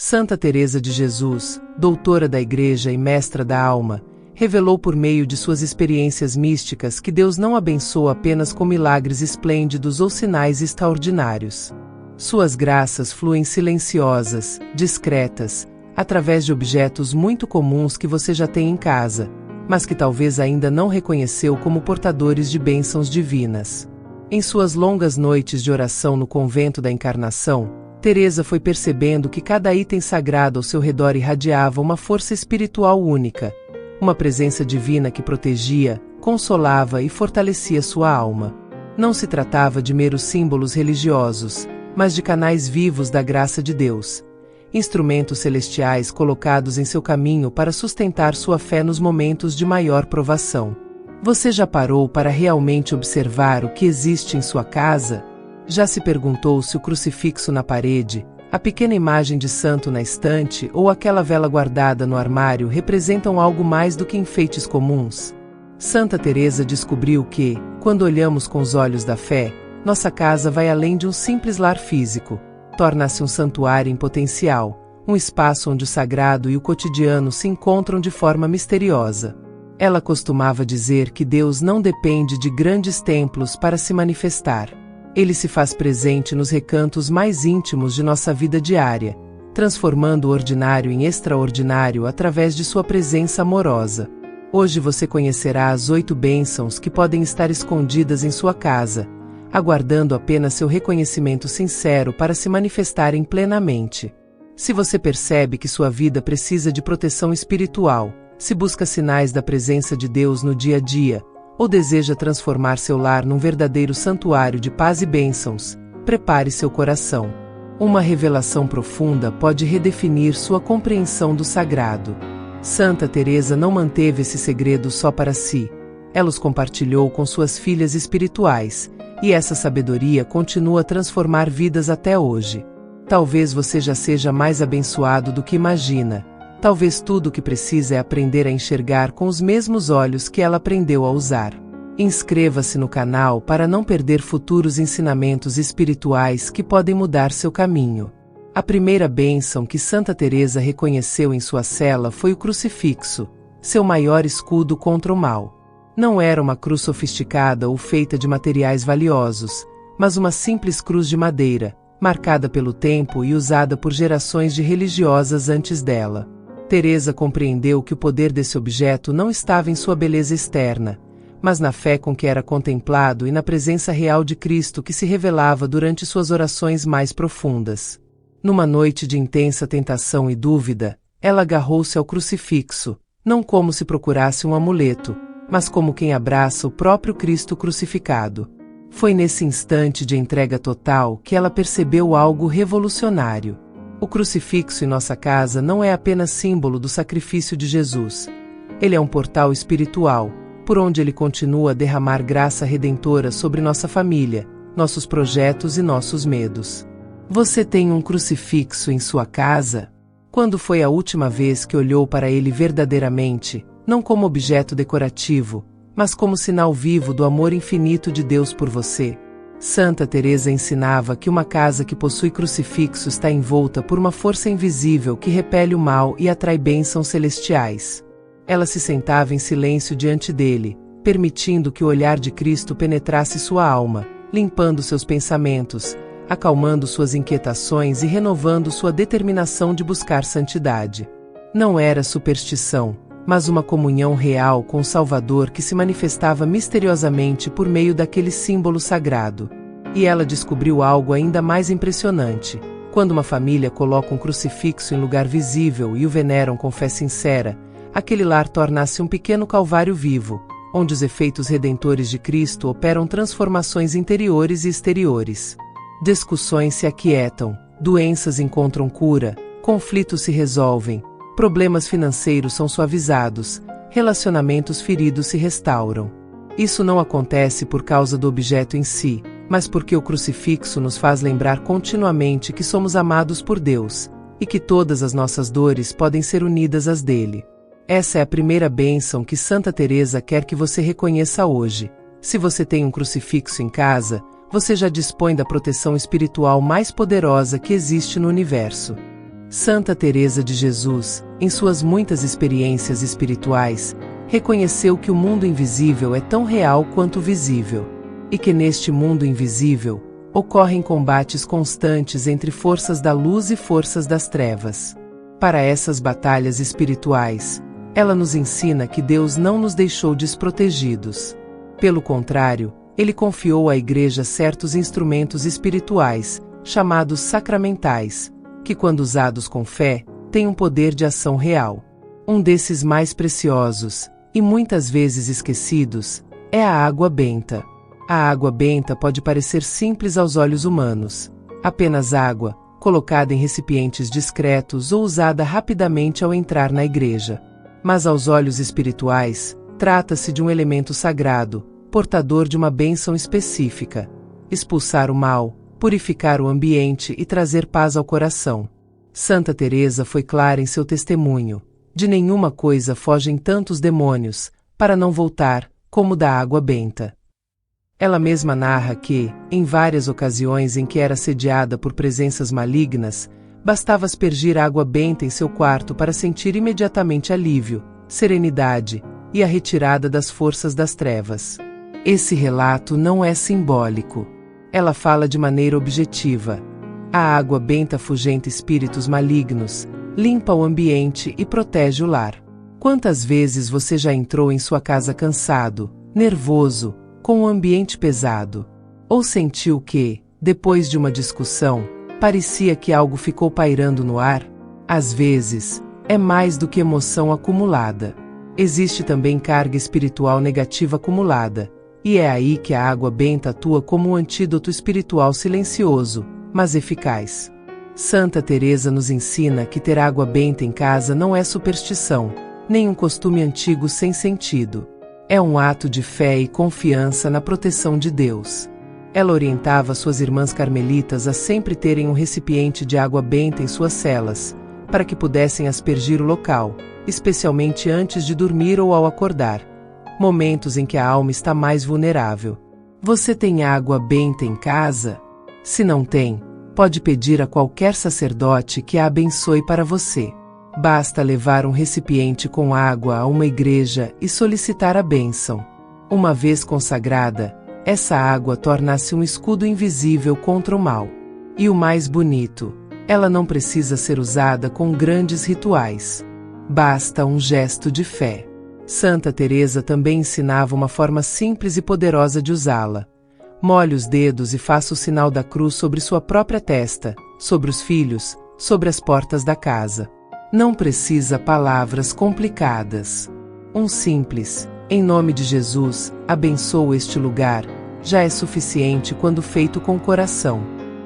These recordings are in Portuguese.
Santa Teresa de Jesus, doutora da Igreja e mestra da alma, revelou por meio de suas experiências místicas que Deus não abençoa apenas com milagres esplêndidos ou sinais extraordinários. Suas graças fluem silenciosas, discretas, através de objetos muito comuns que você já tem em casa, mas que talvez ainda não reconheceu como portadores de bênçãos divinas. Em suas longas noites de oração no convento da Encarnação, Teresa foi percebendo que cada item sagrado ao seu redor irradiava uma força espiritual única, uma presença divina que protegia, consolava e fortalecia sua alma. Não se tratava de meros símbolos religiosos, mas de canais vivos da graça de Deus, instrumentos celestiais colocados em seu caminho para sustentar sua fé nos momentos de maior provação. Você já parou para realmente observar o que existe em sua casa? Já se perguntou se o crucifixo na parede, a pequena imagem de santo na estante ou aquela vela guardada no armário representam algo mais do que enfeites comuns? Santa Teresa descobriu que, quando olhamos com os olhos da fé, nossa casa vai além de um simples lar físico, torna-se um santuário em potencial, um espaço onde o sagrado e o cotidiano se encontram de forma misteriosa. Ela costumava dizer que Deus não depende de grandes templos para se manifestar. Ele se faz presente nos recantos mais íntimos de nossa vida diária, transformando o ordinário em extraordinário através de sua presença amorosa. Hoje você conhecerá as 8 bênçãos que podem estar escondidas em sua casa, aguardando apenas seu reconhecimento sincero para se manifestarem plenamente. Se você percebe que sua vida precisa de proteção espiritual, se busca sinais da presença de Deus no dia a dia, ou deseja transformar seu lar num verdadeiro santuário de paz e bênçãos, prepare seu coração. Uma revelação profunda pode redefinir sua compreensão do sagrado. Santa Teresa não manteve esse segredo só para si. Ela os compartilhou com suas filhas espirituais, e essa sabedoria continua a transformar vidas até hoje. Talvez você já seja mais abençoado do que imagina. Talvez tudo o que precisa é aprender a enxergar com os mesmos olhos que ela aprendeu a usar. Inscreva-se no canal para não perder futuros ensinamentos espirituais que podem mudar seu caminho. A primeira bênção que Santa Teresa reconheceu em sua cela foi o crucifixo, seu maior escudo contra o mal. Não era uma cruz sofisticada ou feita de materiais valiosos, mas uma simples cruz de madeira, marcada pelo tempo e usada por gerações de religiosas antes dela. Teresa compreendeu que o poder desse objeto não estava em sua beleza externa, mas na fé com que era contemplado e na presença real de Cristo que se revelava durante suas orações mais profundas. Numa noite de intensa tentação e dúvida, ela agarrou-se ao crucifixo, não como se procurasse um amuleto, mas como quem abraça o próprio Cristo crucificado. Foi nesse instante de entrega total que ela percebeu algo revolucionário. O crucifixo em nossa casa não é apenas símbolo do sacrifício de Jesus. Ele é um portal espiritual, por onde ele continua a derramar graça redentora sobre nossa família, nossos projetos e nossos medos. Você tem um crucifixo em sua casa? Quando foi a última vez que olhou para ele verdadeiramente, não como objeto decorativo, mas como sinal vivo do amor infinito de Deus por você? Santa Teresa ensinava que uma casa que possui crucifixo está envolta por uma força invisível que repele o mal e atrai bênçãos celestiais. Ela se sentava em silêncio diante dele, permitindo que o olhar de Cristo penetrasse sua alma, limpando seus pensamentos, acalmando suas inquietações e renovando sua determinação de buscar santidade. Não era superstição, mas uma comunhão real com o Salvador que se manifestava misteriosamente por meio daquele símbolo sagrado. E ela descobriu algo ainda mais impressionante. Quando uma família coloca um crucifixo em lugar visível e o veneram com fé sincera, aquele lar torna-se um pequeno calvário vivo, onde os efeitos redentores de Cristo operam transformações interiores e exteriores. Discussões se aquietam, doenças encontram cura, conflitos se resolvem, problemas financeiros são suavizados, relacionamentos feridos se restauram. Isso não acontece por causa do objeto em si, mas porque o crucifixo nos faz lembrar continuamente que somos amados por Deus, e que todas as nossas dores podem ser unidas às dele. Essa é a primeira bênção que Santa Teresa quer que você reconheça hoje. Se você tem um crucifixo em casa, você já dispõe da proteção espiritual mais poderosa que existe no universo. Santa Teresa de Jesus, em suas muitas experiências espirituais, reconheceu que o mundo invisível é tão real quanto o visível, e que neste mundo invisível ocorrem combates constantes entre forças da luz e forças das trevas. Para essas batalhas espirituais, ela nos ensina que Deus não nos deixou desprotegidos. Pelo contrário, Ele confiou à Igreja certos instrumentos espirituais, chamados sacramentais, que, quando usados com fé, têm um poder de ação real. Um desses mais preciosos, e muitas vezes esquecidos, é a água benta. A água benta pode parecer simples aos olhos humanos. Apenas água, colocada em recipientes discretos ou usada rapidamente ao entrar na igreja. Mas aos olhos espirituais, trata-se de um elemento sagrado, portador de uma bênção específica. Expulsar o mal, purificar o ambiente e trazer paz ao coração. Santa Teresa foi clara em seu testemunho. De nenhuma coisa fogem tantos demônios, para não voltar, como da água benta. Ela mesma narra que, em várias ocasiões em que era assediada por presenças malignas, bastava aspergir água benta em seu quarto para sentir imediatamente alívio, serenidade e a retirada das forças das trevas. Esse relato não é simbólico. Ela fala de maneira objetiva. A água benta afugenta espíritos malignos, limpa o ambiente e protege o lar. Quantas vezes você já entrou em sua casa cansado, nervoso, com um ambiente pesado? Ou sentiu que, depois de uma discussão, parecia que algo ficou pairando no ar? Às vezes, é mais do que emoção acumulada. Existe também carga espiritual negativa acumulada, e é aí que a água benta atua como um antídoto espiritual silencioso, mas eficaz. Santa Teresa nos ensina que ter água benta em casa não é superstição, nem um costume antigo sem sentido. É um ato de fé e confiança na proteção de Deus. Ela orientava suas irmãs carmelitas a sempre terem um recipiente de água benta em suas celas, para que pudessem aspergir o local, especialmente antes de dormir ou ao acordar, momentos em que a alma está mais vulnerável. Você tem água benta em casa? Se não tem, pode pedir a qualquer sacerdote que a abençoe para você. Basta levar um recipiente com água a uma igreja e solicitar a bênção. Uma vez consagrada, essa água torna-se um escudo invisível contra o mal. E o mais bonito, ela não precisa ser usada com grandes rituais. Basta um gesto de fé. Santa Teresa também ensinava uma forma simples e poderosa de usá-la. Molhe os dedos e faça o sinal da cruz sobre sua própria testa, sobre os filhos, sobre as portas da casa. Não precisa palavras complicadas. Um simples, em nome de Jesus, abençoo este lugar, já é suficiente quando feito com coração.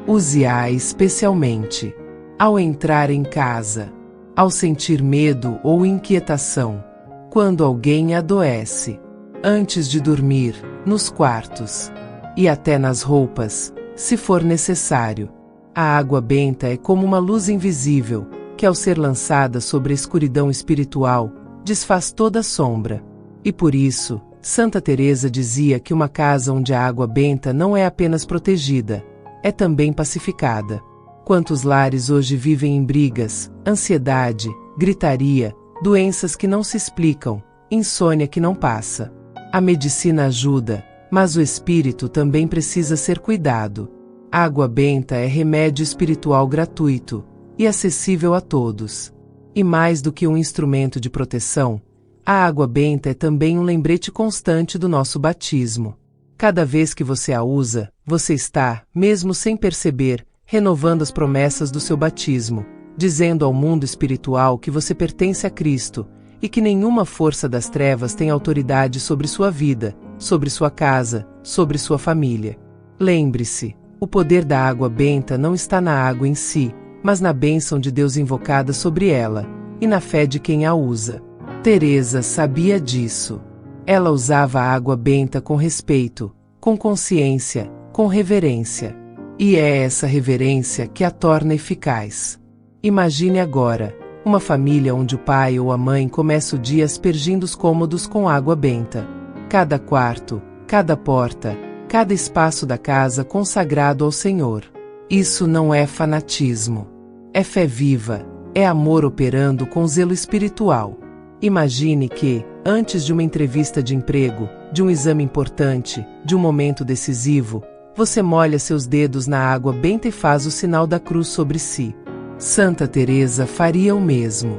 Use-a especialmente ao entrar em casa, ao sentir medo ou inquietação, quando alguém adoece, antes de dormir, nos quartos, e até nas roupas, se for necessário. A água benta é como uma luz invisível, que ao ser lançada sobre a escuridão espiritual, desfaz toda a sombra. E por isso, Santa Teresa dizia que uma casa onde a água benta não é apenas protegida, é também pacificada. Quantos lares hoje vivem em brigas, ansiedade, gritaria, doenças que não se explicam, insônia que não passa. A medicina ajuda, mas o espírito também precisa ser cuidado. A água benta é remédio espiritual gratuito e acessível a todos. E mais do que um instrumento de proteção, a água benta é também um lembrete constante do nosso batismo. Cada vez que você a usa, você está, mesmo sem perceber, renovando as promessas do seu batismo, dizendo ao mundo espiritual que você pertence a Cristo e que nenhuma força das trevas tem autoridade sobre sua vida, sobre sua casa, sobre sua família. Lembre-se, o poder da água benta não está na água em si, mas na bênção de Deus invocada sobre ela, e na fé de quem a usa. Teresa sabia disso. Ela usava a água benta com respeito, com consciência, com reverência. E é essa reverência que a torna eficaz. Imagine agora, uma família onde o pai ou a mãe começa o dia aspergindo os cômodos com água benta. Cada quarto, cada porta, cada espaço da casa consagrado ao Senhor. Isso não é fanatismo. É fé viva, É amor operando com zelo espiritual. Imagine que, antes de uma entrevista de emprego, de um exame importante, de um momento decisivo, você molha seus dedos na água benta e faz o sinal da cruz sobre si. Santa Teresa faria o mesmo.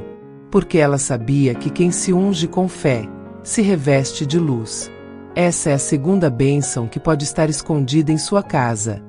Porque ela sabia que quem se unge com fé, se reveste de luz. Essa é a segunda bênção que pode estar escondida em sua casa.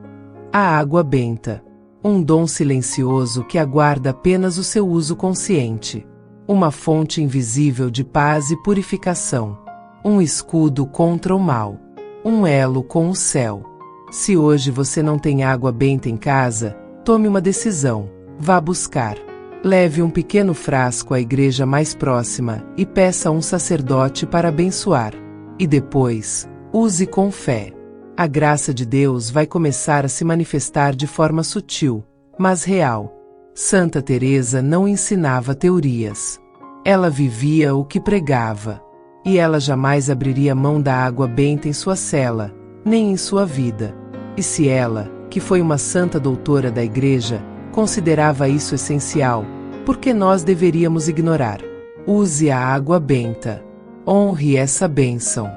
A água benta. Um dom silencioso que aguarda apenas o seu uso consciente. Uma fonte invisível de paz e purificação. Um escudo contra o mal. Um elo com o céu. Se hoje você não tem água benta em casa, tome uma decisão. Vá buscar. Leve um pequeno frasco à igreja mais próxima e peça a um sacerdote para abençoar. E depois, use com fé. A graça de Deus vai começar a se manifestar de forma sutil, mas real. Santa Teresa não ensinava teorias. Ela vivia o que pregava. E ela jamais abriria mão da água benta em sua cela, nem em sua vida. E se ela, que foi uma santa doutora da Igreja, considerava isso essencial, por que nós deveríamos ignorar? Use a água benta. Honre essa bênção.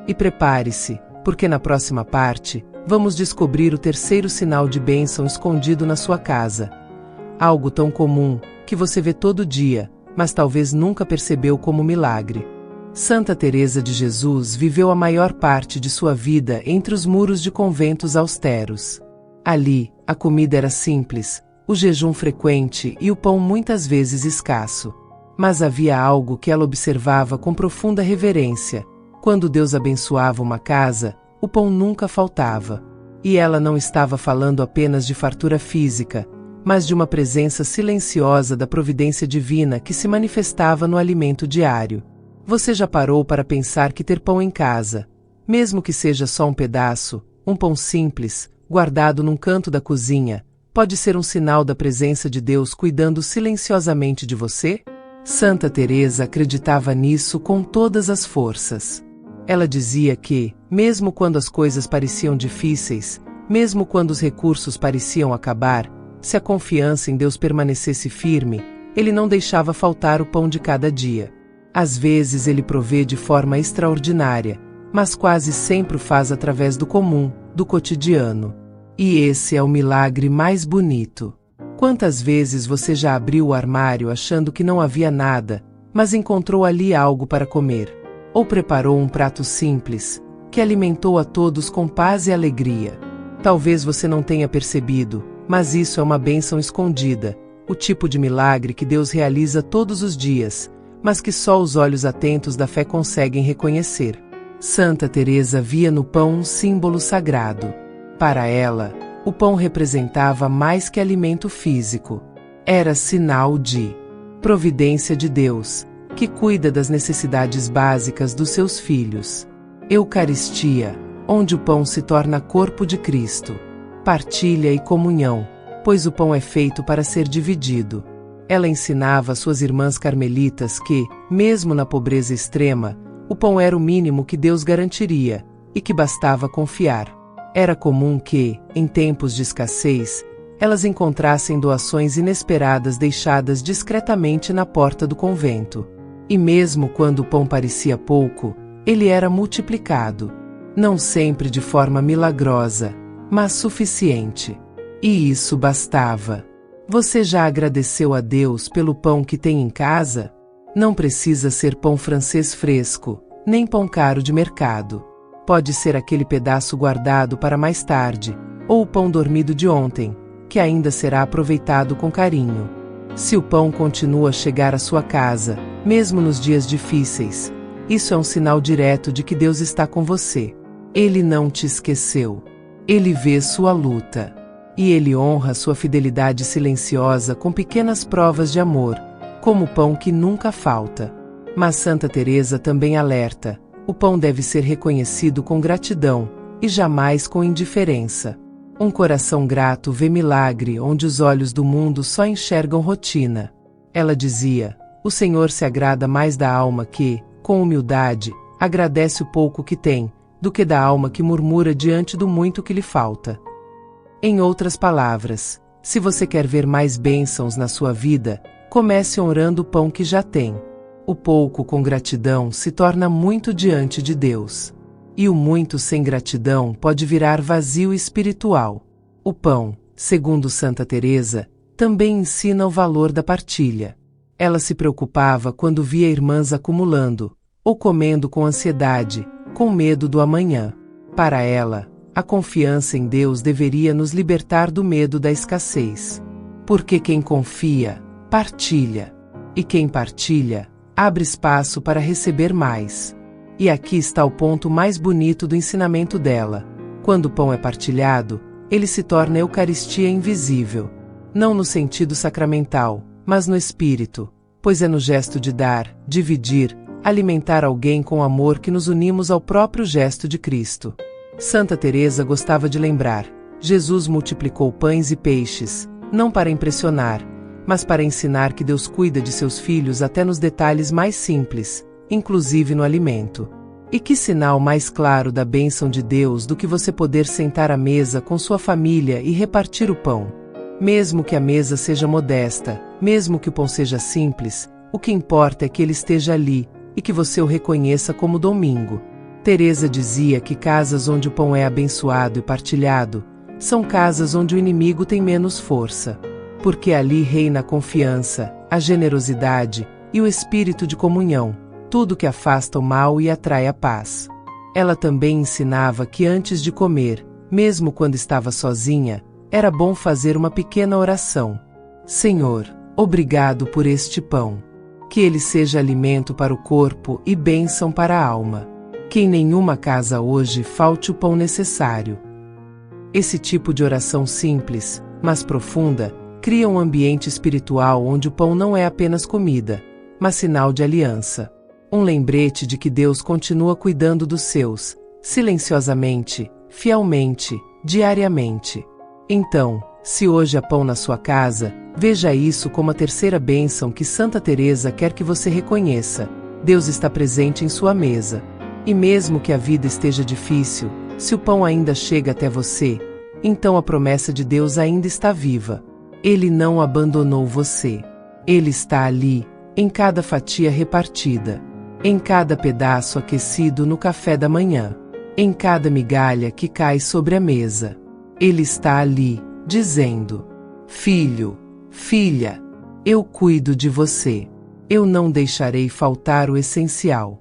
E prepare-se, porque na próxima parte, vamos descobrir o terceiro sinal de bênção escondido na sua casa. Algo tão comum, que você vê todo dia, mas talvez nunca percebeu como milagre. Santa Teresa de Jesus viveu a maior parte de sua vida entre os muros de conventos austeros. Ali, a comida era simples, o jejum frequente e o pão muitas vezes escasso. Mas havia algo que ela observava com profunda reverência. Quando Deus abençoava uma casa, o pão nunca faltava. E ela não estava falando apenas de fartura física, mas de uma presença silenciosa da providência divina que se manifestava no alimento diário. Você já parou para pensar que ter pão em casa, mesmo que seja só um pedaço, um pão simples, guardado num canto da cozinha, pode ser um sinal da presença de Deus cuidando silenciosamente de você? Santa Teresa acreditava nisso com todas as forças. Ela dizia que, mesmo quando as coisas pareciam difíceis, mesmo quando os recursos pareciam acabar, se a confiança em Deus permanecesse firme, Ele não deixava faltar o pão de cada dia. Às vezes Ele provê de forma extraordinária, mas quase sempre o faz através do comum, do cotidiano. E esse é o milagre mais bonito. Quantas vezes você já abriu o armário achando que não havia nada, mas encontrou ali algo para comer? Ou preparou um prato simples, que alimentou a todos com paz e alegria? Talvez você não tenha percebido, mas isso é uma bênção escondida, o tipo de milagre que Deus realiza todos os dias, mas que só os olhos atentos da fé conseguem reconhecer. Santa Teresa via no pão um símbolo sagrado. Para ela, o pão representava mais que alimento físico. Era sinal de providência de Deus, que cuida das necessidades básicas dos seus filhos. Eucaristia, onde o pão se torna corpo de Cristo. Partilha e comunhão, pois o pão é feito para ser dividido. Ela ensinava às suas irmãs carmelitas que, mesmo na pobreza extrema, o pão era o mínimo que Deus garantiria, e que bastava confiar. Era comum que, em tempos de escassez, elas encontrassem doações inesperadas deixadas discretamente na porta do convento. E mesmo quando o pão parecia pouco, ele era multiplicado. Não sempre de forma milagrosa, mas suficiente. E isso bastava. Você já agradeceu a Deus pelo pão que tem em casa? Não precisa ser pão francês fresco, nem pão caro de mercado. Pode ser aquele pedaço guardado para mais tarde, ou o pão dormido de ontem, que ainda será aproveitado com carinho. Se o pão continua a chegar à sua casa, mesmo nos dias difíceis, isso é um sinal direto de que Deus está com você. Ele não te esqueceu. Ele vê sua luta. E Ele honra sua fidelidade silenciosa com pequenas provas de amor, como o pão que nunca falta. Mas Santa Teresa também alerta: o pão deve ser reconhecido com gratidão, e jamais com indiferença. Um coração grato vê milagre onde os olhos do mundo só enxergam rotina. Ela dizia: o Senhor se agrada mais da alma que, com humildade, agradece o pouco que tem, do que da alma que murmura diante do muito que lhe falta. Em outras palavras, se você quer ver mais bênçãos na sua vida, Comece honrando o pão que já tem. O pouco com gratidão se torna muito diante de Deus. E o muito sem gratidão pode virar vazio espiritual. O pão, segundo Santa Teresa, também ensina o valor da partilha. Ela se preocupava quando via irmãs acumulando, ou comendo com ansiedade, com medo do amanhã. Para ela, a confiança em Deus deveria nos libertar do medo da escassez. Porque quem confia, partilha. E quem partilha, abre espaço para receber mais. E aqui está o ponto mais bonito do ensinamento dela. Quando o pão é partilhado, ele se torna Eucaristia invisível. Não no sentido sacramental, mas no espírito, pois é no gesto de dar, dividir, alimentar alguém com amor que nos unimos ao próprio gesto de Cristo. Santa Teresa gostava de lembrar: Jesus multiplicou pães e peixes, não para impressionar, mas para ensinar que Deus cuida de seus filhos até nos detalhes mais simples, inclusive no alimento. E que sinal mais claro da bênção de Deus do que você poder sentar à mesa com sua família e repartir o pão? Mesmo que a mesa seja modesta, mesmo que o pão seja simples, o que importa é que ele esteja ali, e que você o reconheça como domingo. Teresa dizia que casas onde o pão é abençoado e partilhado, são casas onde o inimigo tem menos força. Porque ali reina a confiança, a generosidade e o espírito de comunhão, tudo que afasta o mal e atrai a paz. Ela também ensinava que antes de comer, mesmo quando estava sozinha, era bom fazer uma pequena oração. Senhor, obrigado por este pão. Que ele seja alimento para o corpo e bênção para a alma. Que em nenhuma casa hoje falte o pão necessário. Esse tipo de oração simples, mas profunda, cria um ambiente espiritual onde o pão não é apenas comida, mas sinal de aliança. Um lembrete de que Deus continua cuidando dos seus, silenciosamente, fielmente, diariamente. Então, se hoje há pão na sua casa, veja isso como a terceira bênção que Santa Teresa quer que você reconheça. Deus está presente em sua mesa. E mesmo que a vida esteja difícil, se o pão ainda chega até você, então a promessa de Deus ainda está viva. Ele não abandonou você. Ele está ali, em cada fatia repartida, em cada pedaço aquecido no café da manhã, em cada migalha que cai sobre a mesa. Ele está ali, dizendo: Filho, filha, eu cuido de você. Eu não deixarei faltar o essencial.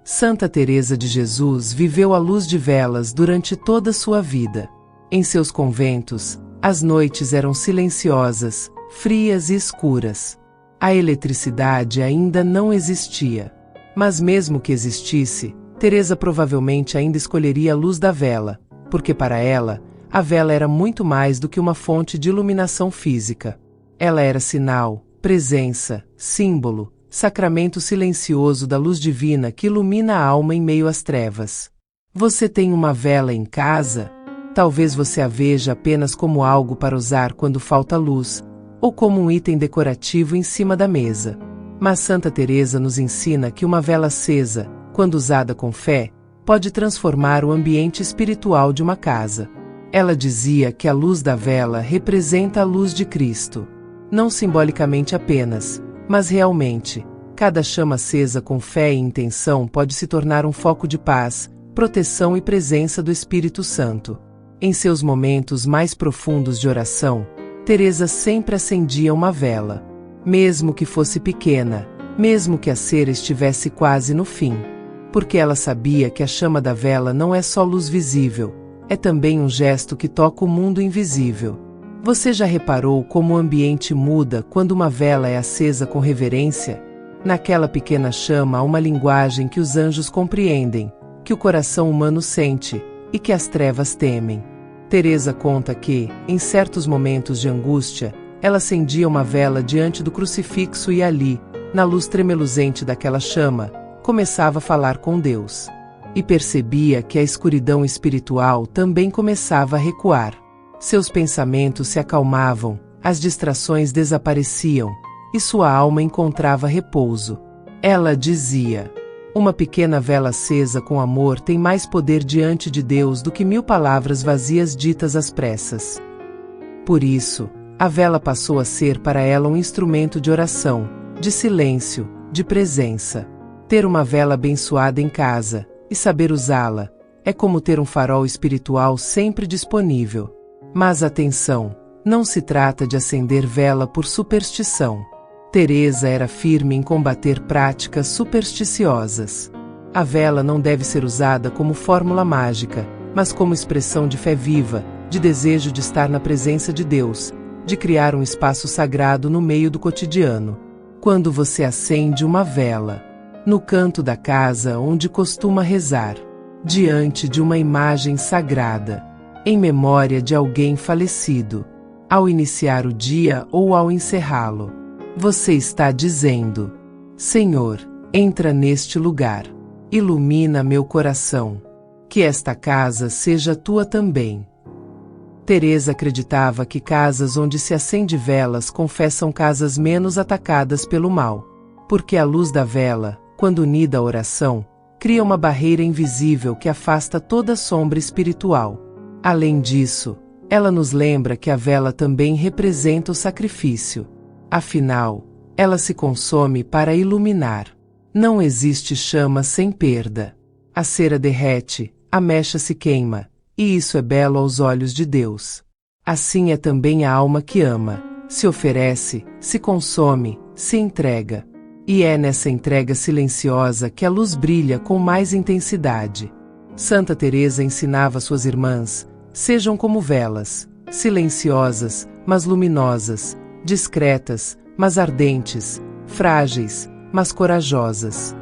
Santa Teresa de Jesus viveu à luz de velas durante toda a sua vida. Em seus conventos, as noites eram silenciosas, frias e escuras. A eletricidade ainda não existia. Mas mesmo que existisse, Teresa provavelmente ainda escolheria a luz da vela, porque para ela, a vela era muito mais do que uma fonte de iluminação física. Ela era sinal, presença, símbolo, sacramento silencioso da luz divina que ilumina a alma em meio às trevas. Você tem uma vela em casa? Talvez você a veja apenas como algo para usar quando falta luz, ou como um item decorativo em cima da mesa. Mas Santa Teresa nos ensina que uma vela acesa, quando usada com fé, pode transformar o ambiente espiritual de uma casa. Ela dizia que a luz da vela representa a luz de Cristo. Não simbolicamente apenas, mas realmente. Cada chama acesa com fé e intenção pode se tornar um foco de paz, proteção e presença do Espírito Santo. Em seus momentos mais profundos de oração, Teresa sempre acendia uma vela. Mesmo que fosse pequena, mesmo que a cera estivesse quase no fim. Porque ela sabia que a chama da vela não é só luz visível, é também um gesto que toca o mundo invisível. Você já reparou como o ambiente muda quando uma vela é acesa com reverência? Naquela pequena chama há uma linguagem que os anjos compreendem, que o coração humano sente, e que as trevas temem. Teresa conta que, em certos momentos de angústia, ela acendia uma vela diante do crucifixo e ali, na luz tremeluzente daquela chama, começava a falar com Deus. E percebia que a escuridão espiritual também começava a recuar. Seus pensamentos se acalmavam, as distrações desapareciam, e sua alma encontrava repouso. Ela dizia: uma pequena vela acesa com amor tem mais poder diante de Deus do que 1000 palavras vazias ditas às pressas. Por isso, A vela passou a ser para ela um instrumento de oração, de silêncio, de presença. Ter uma vela abençoada em casa, e saber usá-la, é como ter um farol espiritual sempre disponível. Mas atenção, não se trata de acender vela por superstição. Teresa era firme em combater práticas supersticiosas. A vela não deve ser usada como fórmula mágica, mas como expressão de fé viva, de desejo de estar na presença de Deus, de criar um espaço sagrado no meio do cotidiano. Quando você acende uma vela, no canto da casa onde costuma rezar, diante de uma imagem sagrada, em memória de alguém falecido, ao iniciar o dia ou ao encerrá-lo, você está dizendo: Senhor, entra neste lugar, ilumina meu coração, que esta casa seja tua também. Teresa acreditava que casas onde se acende velas confessam casas menos atacadas pelo mal, porque a luz da vela, quando unida à oração, cria uma barreira invisível que afasta toda sombra espiritual. Além disso, ela nos lembra que a vela também representa o sacrifício. Afinal, ela se consome para iluminar. Não existe chama sem perda. A cera derrete, a mecha se queima, e isso é belo aos olhos de Deus. Assim é também a alma que ama, se oferece, se consome, se entrega. E é nessa entrega silenciosa que a luz brilha com mais intensidade. Santa Teresa ensinava suas irmãs: sejam como velas, silenciosas, mas luminosas, discretas, mas ardentes, frágeis, mas corajosas.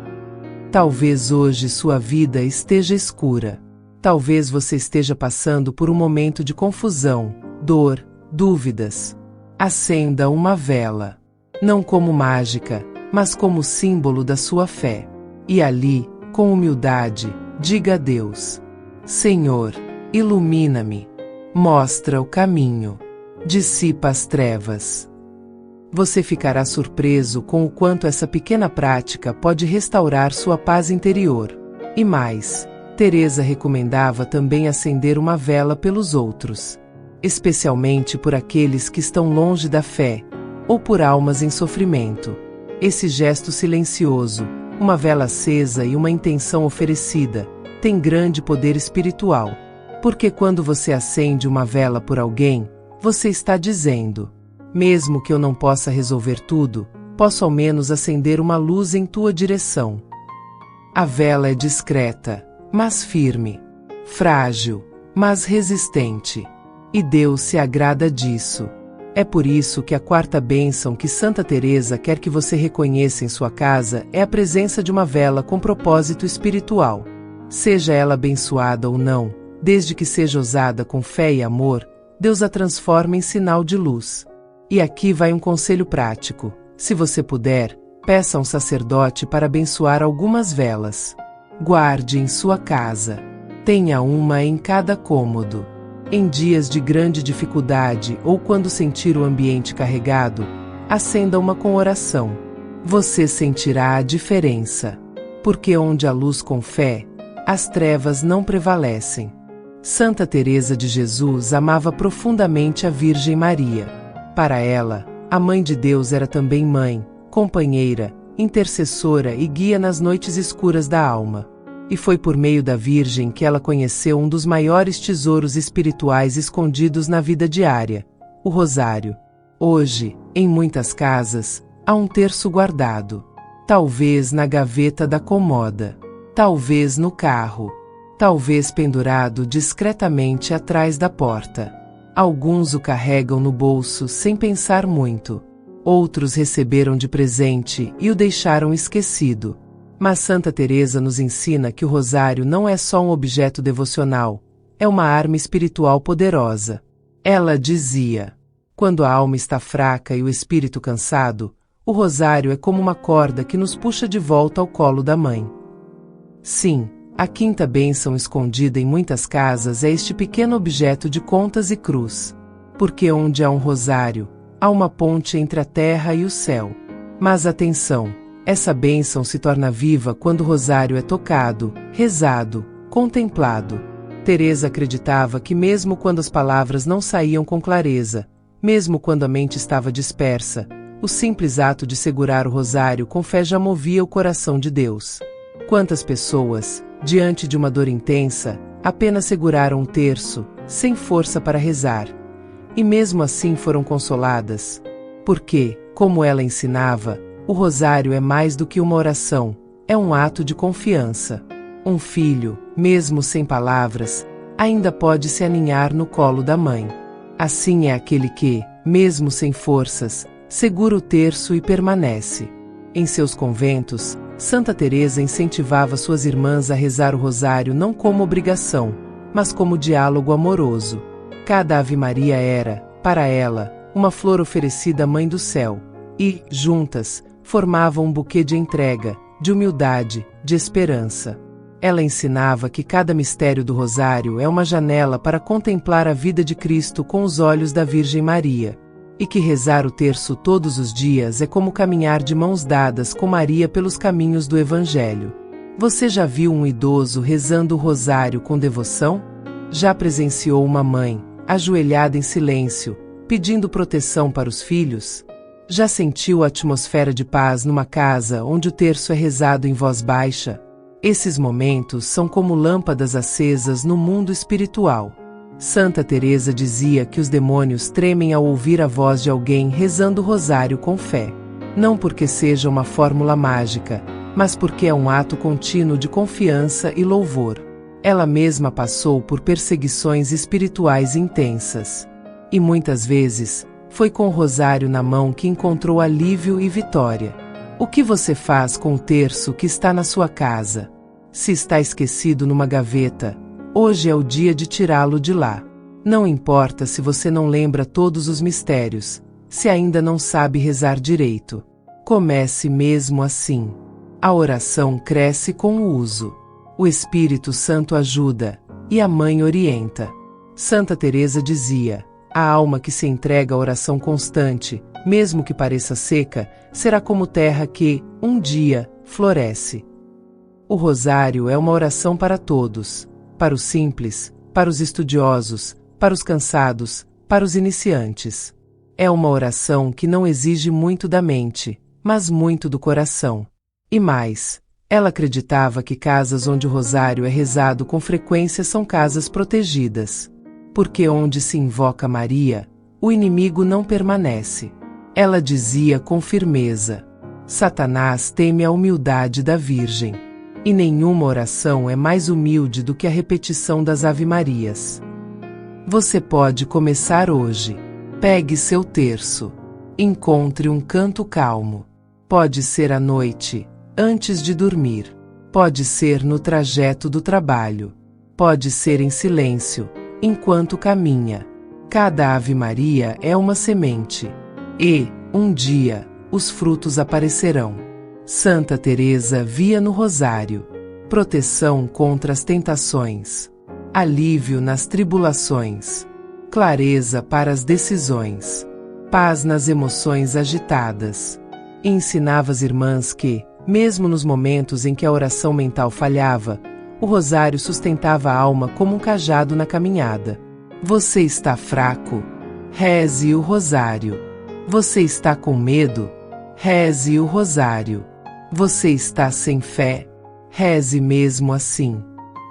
Talvez hoje sua vida esteja escura. Talvez você esteja passando por um momento de confusão, dor, dúvidas. Acenda uma vela. Não como mágica, mas como símbolo da sua fé. E ali, com humildade, diga a Deus: Senhor, ilumina-me. Mostra o caminho. Dissipa as trevas. Você ficará surpreso com o quanto essa pequena prática pode restaurar sua paz interior. E mais, Teresa recomendava também acender uma vela pelos outros, especialmente por aqueles que estão longe da fé, ou por almas em sofrimento. Esse gesto silencioso, uma vela acesa e uma intenção oferecida, tem grande poder espiritual, porque quando você acende uma vela por alguém, você está dizendo: mesmo que eu não possa resolver tudo, posso ao menos acender uma luz em tua direção. A vela é discreta, mas firme, frágil, mas resistente, e Deus se agrada disso. É por isso que a quarta bênção que Santa Teresa quer que você reconheça em sua casa é a presença de uma vela com propósito espiritual. Seja ela abençoada ou não, desde que seja usada com fé e amor, Deus a transforma em sinal de luz. E aqui vai um conselho prático: se você puder, peça a um sacerdote para abençoar algumas velas. Guarde em sua casa. Tenha uma em cada cômodo. Em dias de grande dificuldade ou quando sentir o ambiente carregado, acenda uma com oração. Você sentirá a diferença. Porque onde há luz com fé, as trevas não prevalecem. Santa Teresa de Jesus amava profundamente a Virgem Maria. Para ela, a Mãe de Deus era também mãe, companheira, intercessora e guia nas noites escuras da alma. E foi por meio da Virgem que ela conheceu um dos maiores tesouros espirituais escondidos na vida diária: o rosário. Hoje, em muitas casas, há um terço guardado. Talvez na gaveta da cômoda. Talvez no carro. Talvez pendurado discretamente atrás da porta. Alguns o carregam no bolso sem pensar muito. Outros receberam de presente e o deixaram esquecido. Mas Santa Teresa nos ensina que o rosário não é só um objeto devocional, é uma arma espiritual poderosa. Ela dizia: quando a alma está fraca e o espírito cansado, o rosário é como uma corda que nos puxa de volta ao colo da mãe. Sim, a quinta bênção escondida em muitas casas é este pequeno objeto de contas e cruz. Porque onde há um rosário, há uma ponte entre a terra e o céu. Mas atenção! Essa bênção se torna viva quando o rosário é tocado, rezado, contemplado. Teresa acreditava que mesmo quando as palavras não saíam com clareza, Mesmo quando a mente estava dispersa, o simples ato de segurar o rosário com fé já movia o coração de Deus. Quantas pessoas, diante de uma dor intensa, apenas seguraram um terço, sem força para rezar. E mesmo assim foram consoladas. Porque, como ela ensinava, o rosário é mais do que uma oração, é um ato de confiança. Um filho, mesmo sem palavras, ainda pode se aninhar no colo da mãe. Assim é aquele que, mesmo sem forças, segura o terço e permanece. Em seus conventos, Santa Teresa incentivava suas irmãs a rezar o rosário não como obrigação, mas como diálogo amoroso. Cada Ave Maria era, para ela, uma flor oferecida à Mãe do Céu, e, juntas, formavam um buquê de entrega, de humildade, de esperança. Ela ensinava que cada mistério do rosário é uma janela para contemplar a vida de Cristo com os olhos da Virgem Maria, e que rezar o terço todos os dias é como caminhar de mãos dadas com Maria pelos caminhos do Evangelho. Você já viu um idoso rezando o rosário com devoção? Já presenciou uma mãe, ajoelhada em silêncio, pedindo proteção para os filhos? Já sentiu a atmosfera de paz numa casa onde o terço é rezado em voz baixa? Esses momentos são como lâmpadas acesas no mundo espiritual. Santa Teresa dizia que os demônios tremem ao ouvir a voz de alguém rezando o rosário com fé. Não porque seja uma fórmula mágica, mas porque é um ato contínuo de confiança e louvor. Ela mesma passou por perseguições espirituais intensas. E muitas vezes, foi com o rosário na mão que encontrou alívio e vitória. O que você faz com o terço que está na sua casa? Se está esquecido numa gaveta, hoje é o dia de tirá-lo de lá. Não importa se você não lembra todos os mistérios, se ainda não sabe rezar direito. Comece mesmo assim. A oração cresce com o uso. O Espírito Santo ajuda, e a Mãe orienta. Santa Teresa dizia: a alma que se entrega à oração constante, mesmo que pareça seca, será como terra que, um dia, floresce. O rosário é uma oração para todos, para os simples, para os estudiosos, para os cansados, para os iniciantes. É uma oração que não exige muito da mente, mas muito do coração. E mais, ela acreditava que casas onde o rosário é rezado com frequência são casas protegidas. Porque onde se invoca Maria, o inimigo não permanece. Ela dizia com firmeza: Satanás teme a humildade da Virgem. E nenhuma oração é mais humilde do que a repetição das Ave-Marias. Você pode começar hoje. Pegue seu terço. Encontre um canto calmo. Pode ser à noite, antes de dormir. Pode ser no trajeto do trabalho. Pode ser em silêncio, enquanto caminha. Cada Ave Maria é uma semente. E, um dia, os frutos aparecerão. Santa Teresa via no rosário proteção contra as tentações, alívio nas tribulações, clareza para as decisões, paz nas emoções agitadas. E ensinava as irmãs que, mesmo nos momentos em que a oração mental falhava, o rosário sustentava a alma como um cajado na caminhada. Você está fraco? Reze o rosário. Você está com medo? Reze o rosário. Você está sem fé? Reze mesmo assim.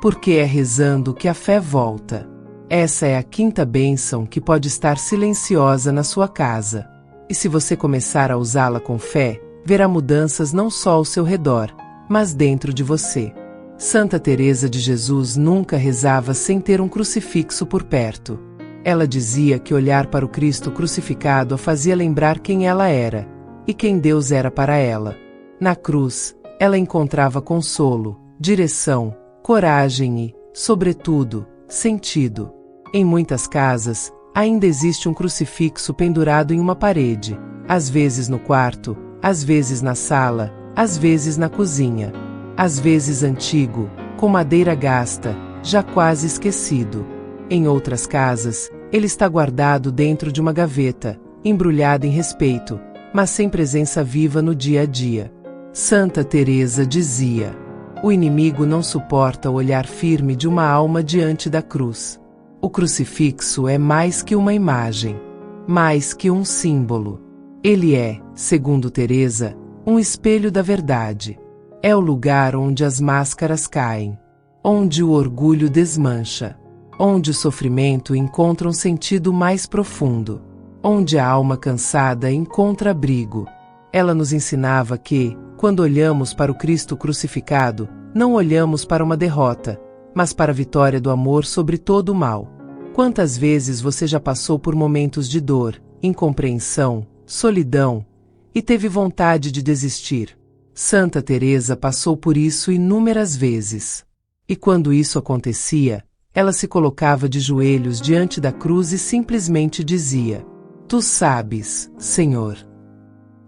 Porque é rezando que a fé volta. Essa é a quinta bênção que pode estar silenciosa na sua casa. E se você começar a usá-la com fé, verá mudanças não só ao seu redor, mas dentro de você. Santa Teresa de Jesus nunca rezava sem ter um crucifixo por perto. Ela dizia que olhar para o Cristo crucificado a fazia lembrar quem ela era, e quem Deus era para ela. Na cruz, ela encontrava consolo, direção, coragem e, sobretudo, sentido. Em muitas casas, ainda existe um crucifixo pendurado em uma parede, às vezes no quarto, às vezes na sala, às vezes na cozinha. Às vezes antigo, com madeira gasta, já quase esquecido. Em outras casas, ele está guardado dentro de uma gaveta, embrulhado em respeito, mas sem presença viva no dia a dia. Santa Teresa dizia: o inimigo não suporta o olhar firme de uma alma diante da cruz. O crucifixo é mais que uma imagem. Mais que um símbolo. Ele é, segundo Teresa, um espelho da verdade. É o lugar onde as máscaras caem, onde o orgulho desmancha, onde o sofrimento encontra um sentido mais profundo, onde a alma cansada encontra abrigo. Ela nos ensinava que, quando olhamos para o Cristo crucificado, não olhamos para uma derrota, mas para a vitória do amor sobre todo o mal. Quantas vezes você já passou por momentos de dor, incompreensão, solidão, e teve vontade de desistir? Santa Teresa passou por isso inúmeras vezes. E quando isso acontecia, ela se colocava de joelhos diante da cruz e simplesmente dizia: Tu sabes, Senhor.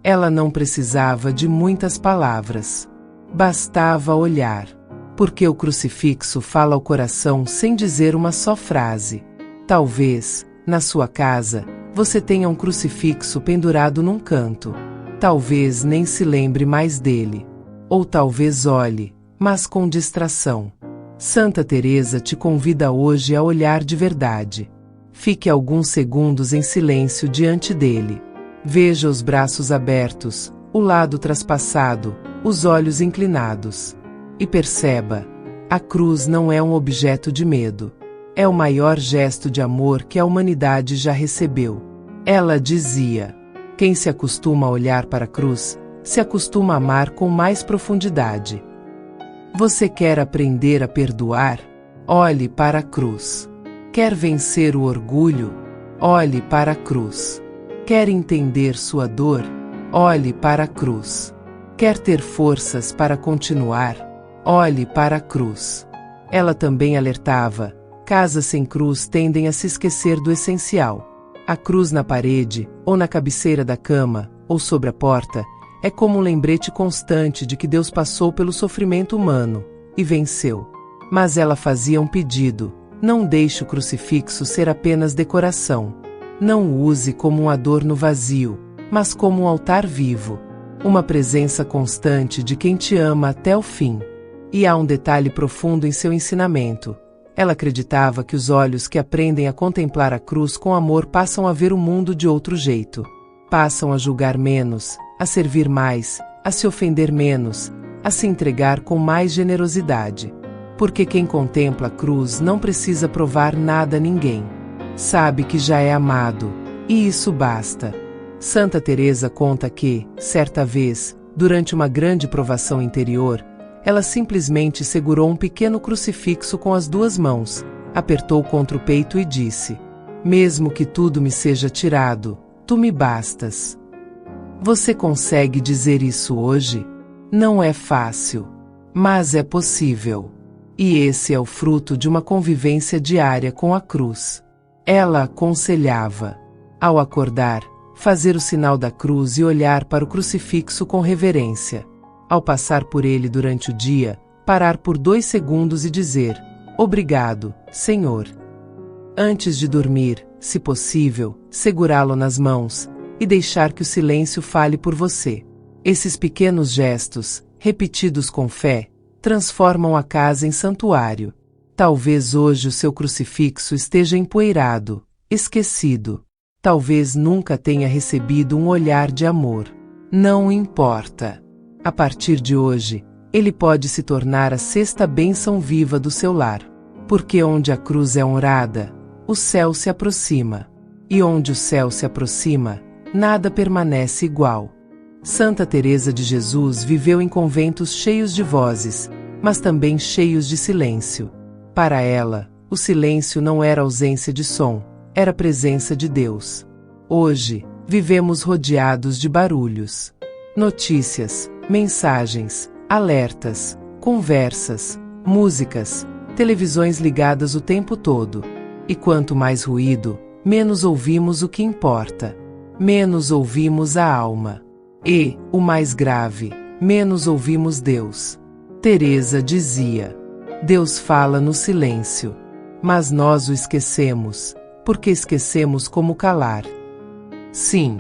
Ela não precisava de muitas palavras. Bastava olhar. Porque o crucifixo fala ao coração sem dizer uma só frase. Talvez, na sua casa, você tenha um crucifixo pendurado num canto. Talvez nem se lembre mais dele. Ou talvez olhe, mas com distração. Santa Teresa te convida hoje a olhar de verdade. Fique alguns segundos em silêncio diante dele. Veja os braços abertos, o lado traspassado, os olhos inclinados. E perceba, a cruz não é um objeto de medo. É o maior gesto de amor que a humanidade já recebeu. Ela dizia: quem se acostuma a olhar para a cruz, se acostuma a amar com mais profundidade. Você quer aprender a perdoar? Olhe para a cruz. Quer vencer o orgulho? Olhe para a cruz. Quer entender sua dor? Olhe para a cruz. Quer ter forças para continuar? Olhe para a cruz. Ela também alertava: casas sem cruz tendem a se esquecer do essencial. A cruz na parede, ou na cabeceira da cama, ou sobre a porta, é como um lembrete constante de que Deus passou pelo sofrimento humano e venceu. Mas ela fazia um pedido: não deixe o crucifixo ser apenas decoração. Não o use como um adorno vazio, mas como um altar vivo. Uma presença constante de quem te ama até o fim. E há um detalhe profundo em seu ensinamento. Ela acreditava que os olhos que aprendem a contemplar a cruz com amor passam a ver o mundo de outro jeito. Passam a julgar menos, a servir mais, a se ofender menos, a se entregar com mais generosidade. Porque quem contempla a cruz não precisa provar nada a ninguém. Sabe que já é amado, e isso basta. Santa Teresa conta que, certa vez, durante uma grande provação interior, ela simplesmente segurou um pequeno crucifixo com as duas mãos, apertou contra o peito e disse: mesmo que tudo me seja tirado, tu me bastas. Você consegue dizer isso hoje? Não é fácil, mas é possível. E esse é o fruto de uma convivência diária com a cruz. Ela aconselhava, ao acordar, fazer o sinal da cruz e olhar para o crucifixo com reverência. Ao passar por ele durante o dia, parar por 2 segundos e dizer: obrigado, Senhor. Antes de dormir, se possível, segurá-lo nas mãos e deixar que o silêncio fale por você. Esses pequenos gestos, repetidos com fé, transformam a casa em santuário. Talvez hoje o seu crucifixo esteja empoeirado, esquecido. Talvez nunca tenha recebido um olhar de amor. Não importa. A partir de hoje, ele pode se tornar a 6ª bênção viva do seu lar. Porque onde a cruz é honrada, o céu se aproxima. E onde o céu se aproxima, nada permanece igual. Santa Teresa de Jesus viveu em conventos cheios de vozes, mas também cheios de silêncio. Para ela, o silêncio não era ausência de som, era presença de Deus. Hoje, vivemos rodeados de barulhos. Notícias, mensagens, alertas, conversas, músicas, televisões ligadas o tempo todo. E quanto mais ruído, menos ouvimos o que importa. Menos ouvimos a alma. E, o mais grave, menos ouvimos Deus. Teresa dizia: Deus fala no silêncio. Mas nós o esquecemos, porque esquecemos como calar. Sim,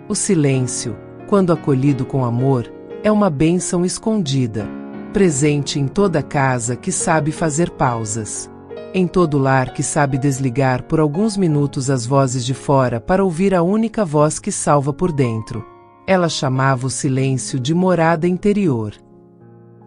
o silêncio, quando acolhido com amor, é uma bênção escondida, presente em toda casa que sabe fazer pausas. Em todo lar que sabe desligar por alguns minutos as vozes de fora para ouvir a única voz que salva por dentro. Ela chamava o silêncio de morada interior.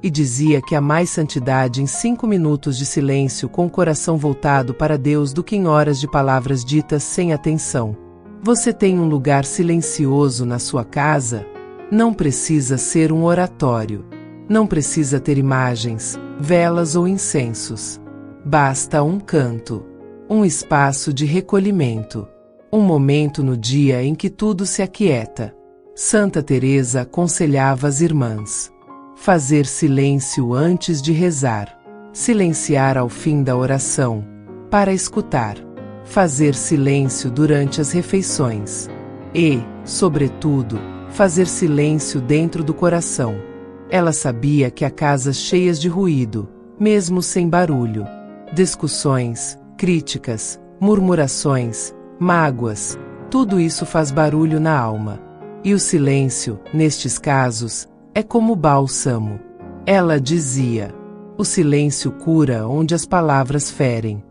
E dizia que há mais santidade em 5 minutos de silêncio com o coração voltado para Deus do que em horas de palavras ditas sem atenção. Você tem um lugar silencioso na sua casa? Não precisa ser um oratório. Não precisa ter imagens, velas ou incensos. Basta um canto, um espaço de recolhimento, um momento no dia em que tudo se aquieta. Santa Teresa aconselhava as irmãs: fazer silêncio antes de rezar, silenciar ao fim da oração, para escutar, fazer silêncio durante as refeições e, sobretudo, fazer silêncio dentro do coração. Ela sabia que há casas cheias de ruído, mesmo sem barulho. Discussões, críticas, murmurações, mágoas, tudo isso faz barulho na alma. E o silêncio, nestes casos, é como bálsamo. Ela dizia: o silêncio cura onde as palavras ferem.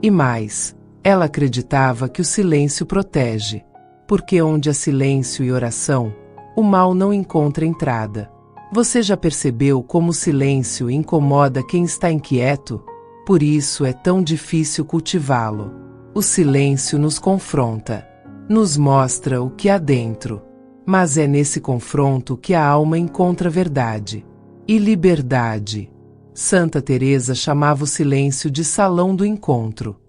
E mais, ela acreditava que o silêncio protege, porque onde há silêncio e oração, o mal não encontra entrada. Você já percebeu como o silêncio incomoda quem está inquieto? Por isso é tão difícil cultivá-lo. O silêncio nos confronta, nos mostra o que há dentro. Mas é nesse confronto que a alma encontra verdade e liberdade. Santa Teresa chamava o silêncio de salão do encontro,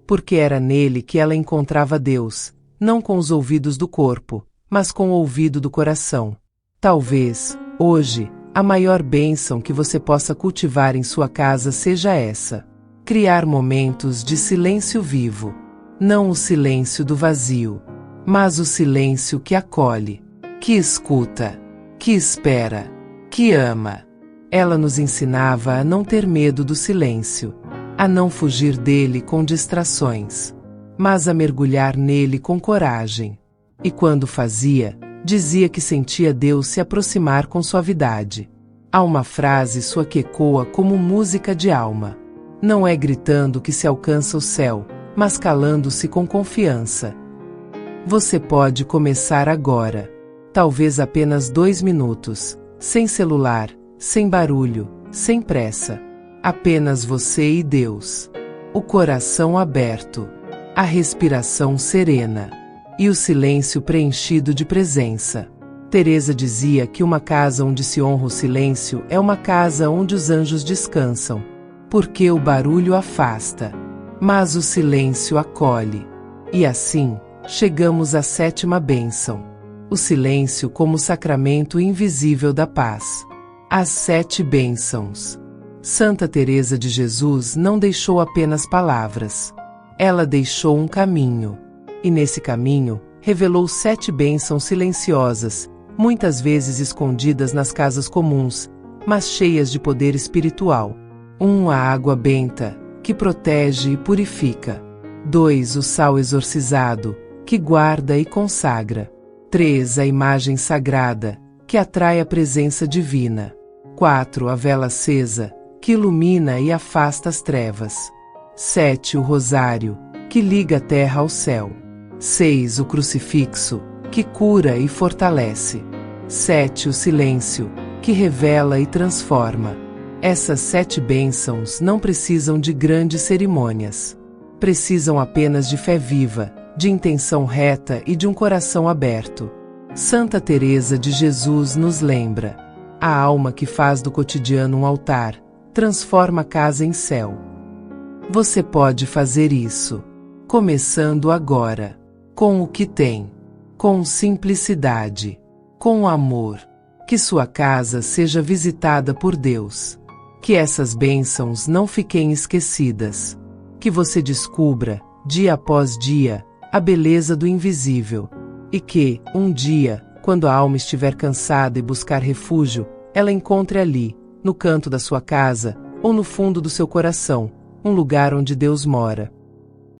porque era nele que ela encontrava Deus, não com os ouvidos do corpo, mas com o ouvido do coração. Talvez, hoje, a maior bênção que você possa cultivar em sua casa seja essa: criar momentos de silêncio vivo. Não o silêncio do vazio, mas o silêncio que acolhe, que escuta, que espera, que ama. Ela nos ensinava a não ter medo do silêncio, a não fugir dele com distrações, mas a mergulhar nele com coragem. E quando fazia, dizia que sentia Deus se aproximar com suavidade. Há uma frase sua que ecoa como música de alma. Não é gritando que se alcança o céu, mas calando-se com confiança. Você pode começar agora. Talvez apenas 2 minutos, sem celular, sem barulho, sem pressa. Apenas você e Deus. O coração aberto, a respiração serena e o silêncio preenchido de presença. Teresa dizia que uma casa onde se honra o silêncio é uma casa onde os anjos descansam, porque o barulho afasta, mas o silêncio acolhe. E assim, chegamos à 7ª bênção: o silêncio como sacramento invisível da paz. As 7 bênçãos. Santa Teresa de Jesus não deixou apenas palavras. Ela deixou um caminho. E nesse caminho, revelou 7 bênçãos silenciosas, muitas vezes escondidas nas casas comuns, mas cheias de poder espiritual. 1. A água benta, que protege e purifica. 2. O sal exorcizado, que guarda e consagra. 3. A imagem sagrada, que atrai a presença divina. 4. A vela acesa, que ilumina e afasta as trevas. 7. O rosário, que liga a terra ao céu. 6. O crucifixo, que cura e fortalece. 7. O silêncio, que revela e transforma. Essas 7 bênçãos não precisam de grandes cerimônias. Precisam apenas de fé viva, de intenção reta e de um coração aberto. Santa Teresa de Jesus nos lembra: a alma que faz do cotidiano um altar, transforma a casa em céu. Você pode fazer isso, começando agora, com o que tem, com simplicidade, com amor. Que sua casa seja visitada por Deus. Que essas bênçãos não fiquem esquecidas. Que você descubra, dia após dia, a beleza do invisível. E que, um dia, quando a alma estiver cansada e buscar refúgio, ela encontre ali, no canto da sua casa, ou no fundo do seu coração, um lugar onde Deus mora.